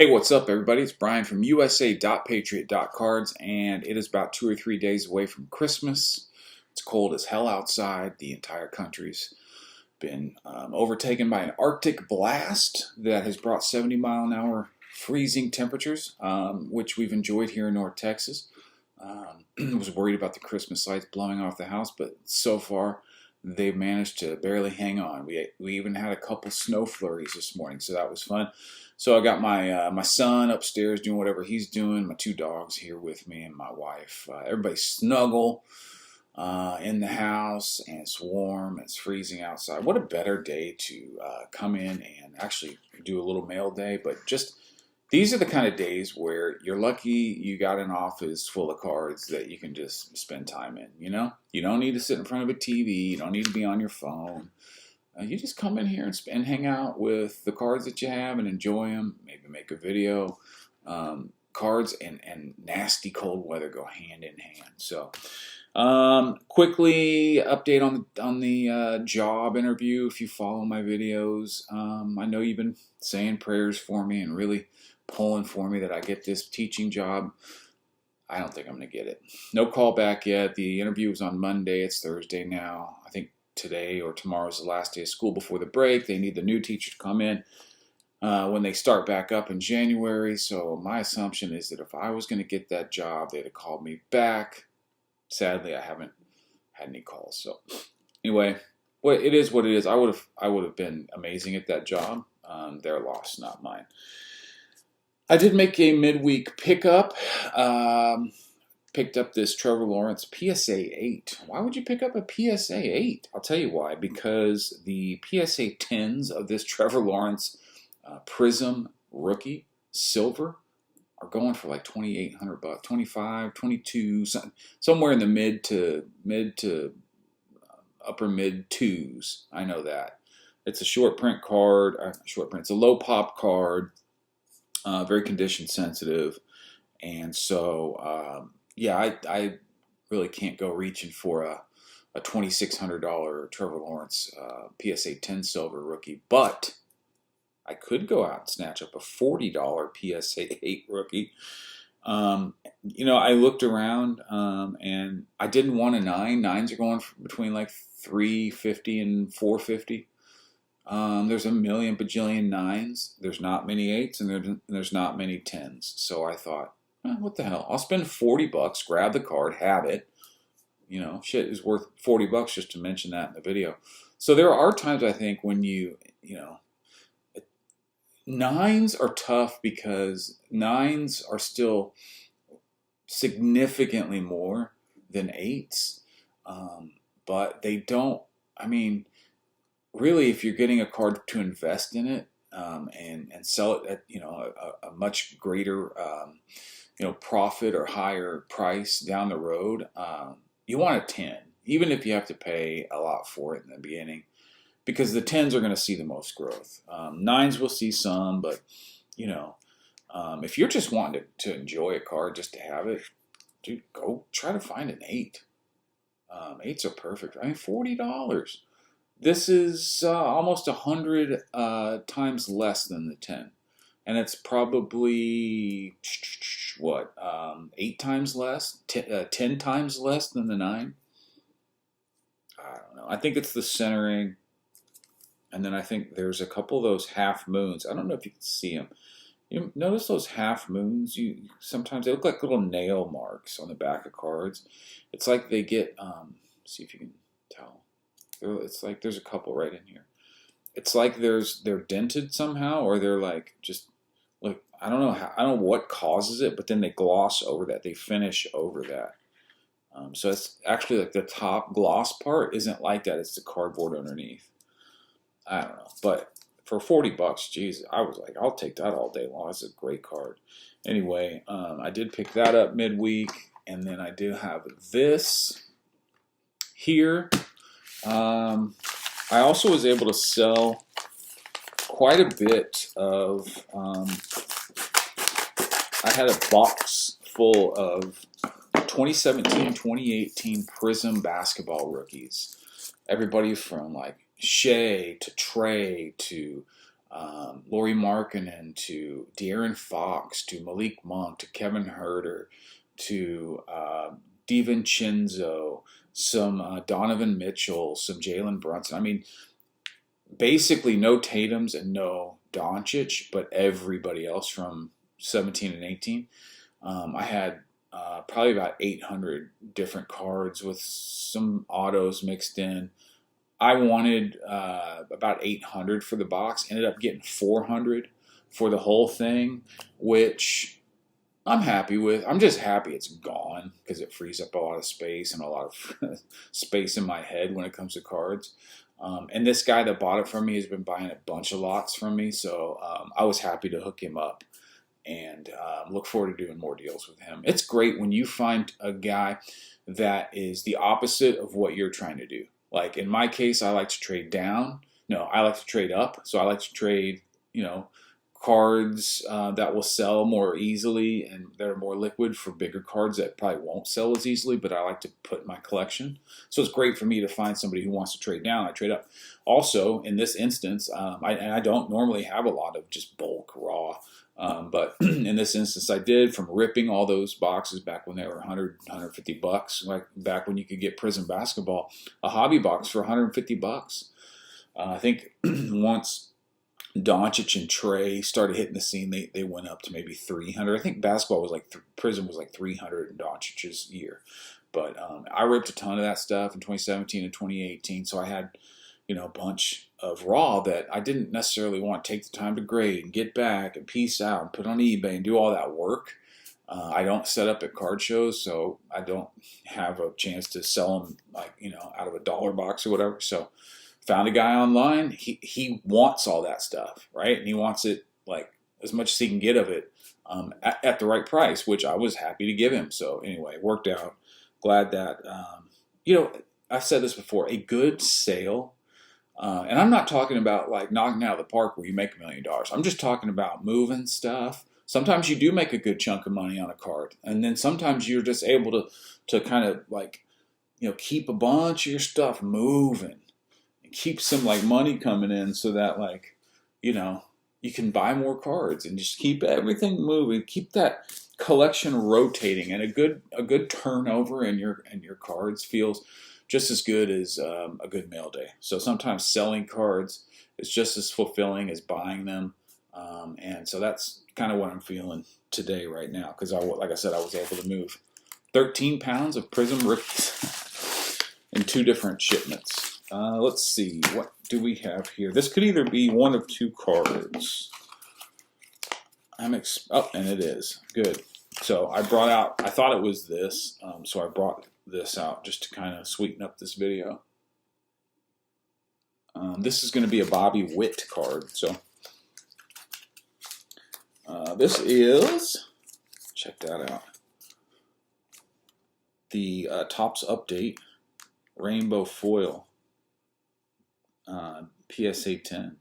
Hey, what's up, everybody? It's Brian from USA.Patriot.Cards, and it is about 2 or 3 days away from Christmas. It's cold as hell outside. The entire country's been overtaken by an Arctic blast that has brought 70-mile-an-hour freezing temperatures, which we've enjoyed here in North Texas. I was worried about the Christmas lights blowing off the house, but so far they've managed to barely hang on. We even had a couple snow flurries this morning, so that was fun. So I got my son upstairs doing whatever he's doing. My two dogs here with me and my wife. Everybody snuggle in the house, and it's warm. It's freezing outside. What a better day to come in and actually do a little mail day. But just these are the kind of days where you're lucky you got an office full of cards that you can just spend time in. You know, you don't need to sit in front of a TV. You don't need to be on your phone. You just come in here and hang out with the cards that you have and enjoy them. Maybe make a video. Cards and nasty cold weather go hand in hand. So, quickly update on the job interview. If you follow my videos, I know you've been saying prayers for me and really pulling for me that I get this teaching job. I don't think I'm going to get it. No call back yet. The interview was on Monday. It's Thursday now. I think today or tomorrow is the last day of school before the break. They need the new teacher to come in when they start back up in January. So my assumption is that if I was going to get that job, they'd have called me back. Sadly, I haven't had any calls. So anyway, it is what it is. I would have been amazing at that job. Their loss, not mine. I did make a midweek pickup. Picked up this Trevor Lawrence PSA 8. Why would you pick up a PSA 8? I'll tell you why. Because the PSA 10s of this Trevor Lawrence Prizm rookie silver are going for like $2,800, 25, 22, somewhere in the mid to upper mid twos. I know that. It's a short print card. It's a low pop card. Very condition sensitive, and so. Yeah, I really can't go reaching for a $2,600 Trevor Lawrence PSA 10 silver rookie, but I could go out and snatch up a $40 PSA 8 rookie. I looked around and I didn't want a 9. 9s are going between like $350 and $450. There's a million bajillion 9s. There's not many 8s, and there's not many 10s. So I thought, what the hell? I'll spend $40, grab the card, have it. Shit is worth $40 just to mention that in the video. So there are times I think when 9s are tough because 9s are still significantly more than 8s. But they don't, really, if you're getting a card to invest in it and sell it at, a much greater profit or higher price down the road, you want a 10, even if you have to pay a lot for it in the beginning, because the 10s are going to see the most growth. 9s will see some, but if you're just wanting to enjoy a card just to have it, dude, go try to find an 8. 8s are perfect. $40. This is almost 100 times less than the 10. And it's probably, 8 times less? 10 times less than the 9? I don't know. I think it's the centering. And then I think there's a couple of those half moons. I don't know if you can see them. You notice those half moons? Sometimes they look like little nail marks on the back of cards. It's like they get, see if you can tell. It's like there's a couple right in here. It's like they're dented somehow, or they're like just like I don't know what causes it, but then they gloss over that. They finish over that. So it's actually like the top gloss part isn't like that. It's the cardboard underneath. I don't know, but for $40, geez, I was like, I'll take that all day long. It's a great card. Anyway, I did pick that up midweek, and then I do have this here. I also was able to sell quite a bit of, I had a box full of 2017-2018 Prizm Basketball rookies. Everybody from like Shea to Trey to Laurie Markkinen to De'Aaron Fox to Malik Monk to Kevin Herter to DiVincenzo, some Donovan Mitchell, some Jalen Brunson. I mean, basically no Tatums and no Doncic, but everybody else from 17 and 18. I had probably about 800 different cards with some autos mixed in. I wanted about 800 for the box. Ended up getting 400 for the whole thing, which I'm happy with. I'm just happy it's gone because it frees up a lot of space and a lot of space in my head when it comes to cards. And this guy that bought it from me has been buying a bunch of lots from me, so I was happy to hook him up and look forward to doing more deals with him. It's great when you find a guy that is the opposite of what you're trying to do. Like in my case, I like to trade down. No, I like to trade up. So I like to trade, cards that will sell more easily and that are more liquid for bigger cards that probably won't sell as easily, but I like to put in my collection. So it's great for me to find somebody who wants to trade down. I trade up. Also, in this instance, I don't normally have a lot of just bulk raw. But in this instance, I did, from ripping all those boxes back when they were 100, 150 bucks, like back when you could get Prizm Basketball, a hobby box for 150 bucks. I think once Doncic and Trey started hitting the scene, they went up to maybe 300. I think basketball was like, Prizm was like 300 in Doncic's year. But I ripped a ton of that stuff in 2017 and 2018, so I had a bunch of raw that I didn't necessarily want to take the time to grade and get back and piece out and put on eBay and do all that work. I don't set up at card shows, so I don't have a chance to sell them out of a dollar box or whatever. So found a guy online. He wants all that stuff, right? And he wants it like as much as he can get of it at the right price, which I was happy to give him. So anyway, it worked out. Glad that I've said this before. A good sale. And I'm not talking about like knocking out of the park where you make $1 million. I'm just talking about moving stuff. Sometimes you do make a good chunk of money on a card, and then sometimes you're just able to kind of like keep a bunch of your stuff moving and keep some like money coming in, so that you can buy more cards and just keep everything moving, keep that collection rotating, and a good turnover in your cards feels just as good as a good mail day. So sometimes selling cards is just as fulfilling as buying them, and so that's kind of what I'm feeling today right now, because like I said, I was able to move 13 pounds of Prizm rookies in 2 different shipments. Let's see, what do we have here? This could either be one of 2 cards. And it is. Good. So I brought out, I thought it was this, so I brought this out just to kind of sweeten up this video. This is going to be a Bobby Witt card. So this is, check that out, the Topps Update Rainbow Foil PSA 10.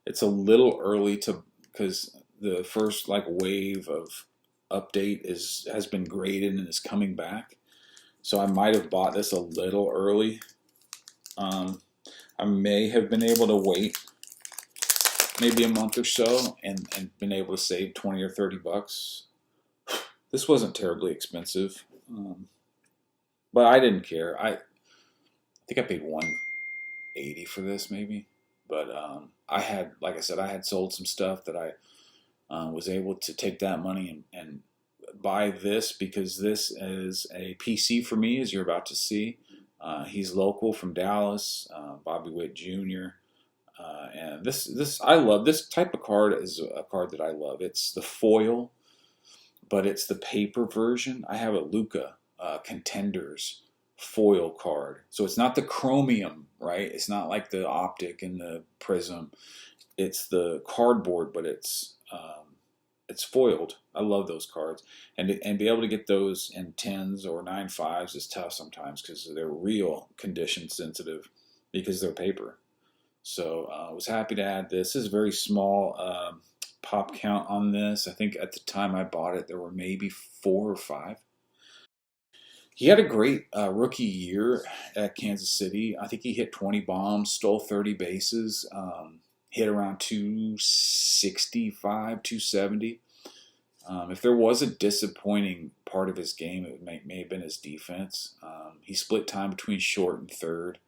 It's a little early because the first wave of update has been graded and is coming back. So I might have bought this a little early. I may have been able to wait maybe a month or so and been able to save 20 or 30 bucks. This wasn't terribly expensive, but I didn't care. I think I paid $180 for this maybe, but I had, like I said, I had sold some stuff that I was able to take that money and buy this, because this is a PC for me, as you're about to see. He's local from Dallas, Bobby Witt Jr. And this I love. This type of card is a card that I love. It's the foil, but it's the paper version. I have a Luka Contenders foil card. So it's not the chromium, right? It's not like the optic and the prism. It's the cardboard, but it's foiled. I love those cards, and be able to get those in 10s or 9.5s is tough sometimes because they're real condition sensitive because they're paper. So I was happy to add this. This is a very small pop count on this. I think at the time I bought it, there were maybe 4 or 5. He had a great rookie year at Kansas City. I think he hit 20 bombs, stole 30 bases. hit around 265, 270. If there was a disappointing part of his game, it may have been his defense. He split time between short and third.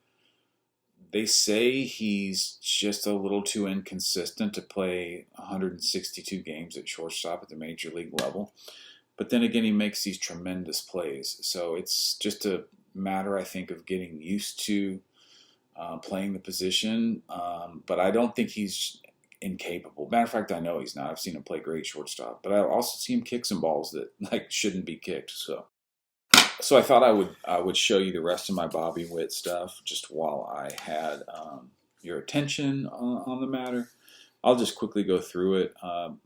They say he's just a little too inconsistent to play 162 games at shortstop at the major league level. But then again, he makes these tremendous plays. So it's just a matter, I think, of getting used to playing the position. But I don't think he's incapable. Matter of fact, I know he's not. I've seen him play great shortstop. But I've also seen him kick some balls that shouldn't be kicked. So I thought I would show you the rest of my Bobby Witt stuff just while I had your attention on the matter. I'll just quickly go through it.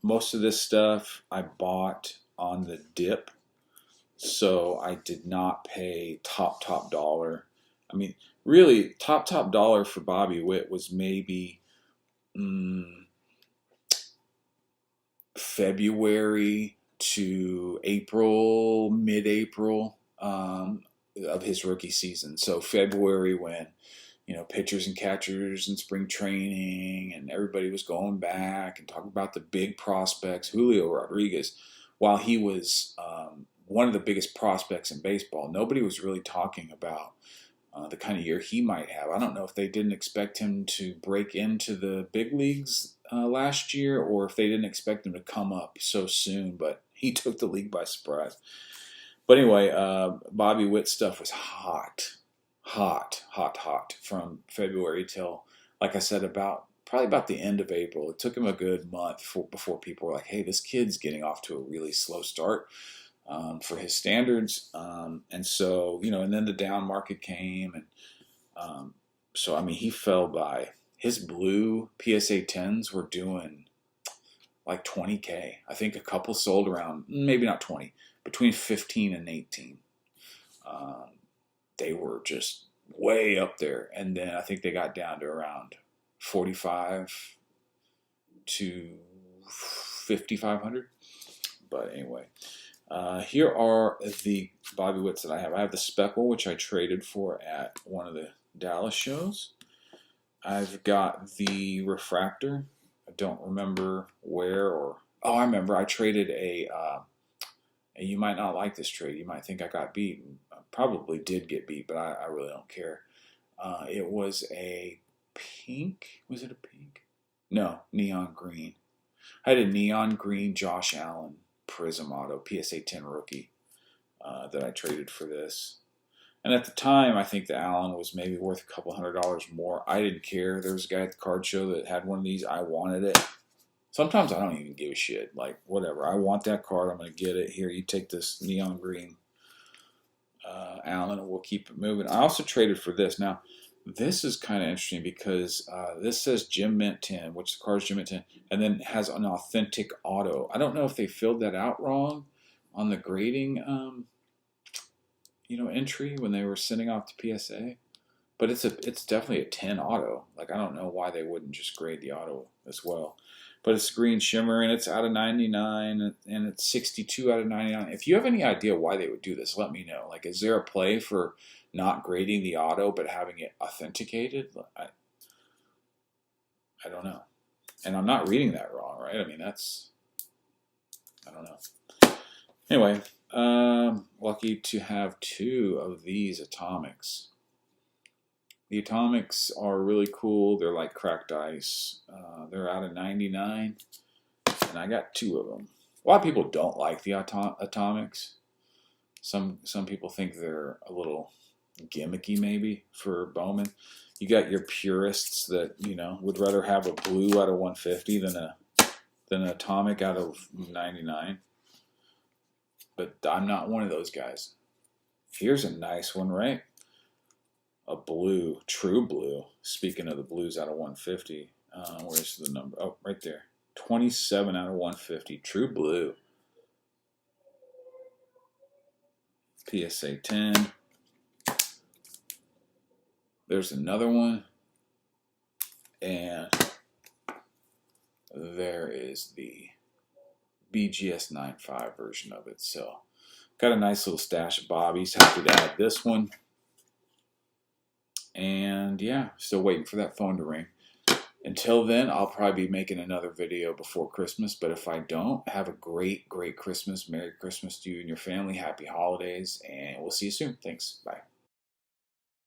Most of this stuff I bought on the dip, so I did not pay top dollar. I mean, really, top dollar for Bobby Witt was maybe February to April, mid-April. Of his rookie season. So February, when pitchers and catchers and spring training and everybody was going back and talking about the big prospects, Julio Rodriguez, while he was one of the biggest prospects in baseball, nobody was really talking about the kind of year he might have. I don't know if they didn't expect him to break into the big leagues last year, or if they didn't expect him to come up so soon, but he took the league by surprise. But anyway, Bobby Witt stuff was hot from February till, like I said, probably about the end of April. It took him a good month before people were like, hey, this kid's getting off to a really slow start for his standards. And so, and then the down market came. And so, I mean, he fell by, his blue PSA 10s were doing like 20K. I think a couple sold around, maybe not 20, between 15 and 18. They were just way up there. And then I think they got down to around 45 to 5,500. But anyway, here are the Bobby Witts that I have. I have the Speckle, which I traded for at one of the Dallas shows. I've got the Refractor. I don't remember where I remember I traded and you might not like this trade. You might think I got beat. I probably did get beat, but I really don't care. It was a pink. Was it a pink? No, neon green. I had a neon green Josh Allen Prizm Auto, PSA 10 rookie, that I traded for this. And at the time, I think the Allen was maybe worth a couple $100 more. I didn't care. There was a guy at the card show that had one of these. I wanted it. Sometimes I don't even give a shit. Like, whatever. I want that card. I'm going to get it. Here, you take this neon green Allen, and we'll keep it moving. I also traded for this. Now, this is kind of interesting because this says Gem Mint 10, which the card's Gem Mint 10, and then has an authentic auto. I don't know if they filled that out wrong on the grading entry when they were sending off the PSA. But it's definitely a 10 auto. Like, I don't know why they wouldn't just grade the auto as well. But it's green shimmer, and it's out of 99, and it's 62 out of 99. If you have any idea why they would do this, let me know. Like, is there a play for not grading the auto but having it authenticated? I don't know. And I'm not reading that wrong, right? I mean, I don't know. Anyway, lucky to have two of these Atomics. The Atomics are really cool. They're like cracked ice. They're out of 99, and I got two of them. A lot of people don't like the Atomics. Some people think they're a little gimmicky maybe for Bowman. You got your purists that would rather have a blue out of 150 than an Atomic out of 99. But I'm not one of those guys. Here's a nice one, right? A blue, true blue. Speaking of the blues out of 150, where's the number? Oh, right there. 27 out of 150. True blue. PSA 10. There's another one. And there is the BGS 9.5 version of it. So, got a nice little stash of Bobbies. Happy to add this one. And yeah, still waiting for that phone to ring. Until then, I'll probably be making another video before Christmas. But if I don't, have a great, great Christmas. Merry Christmas to you and your family. Happy holidays. And we'll see you soon. Thanks. Bye.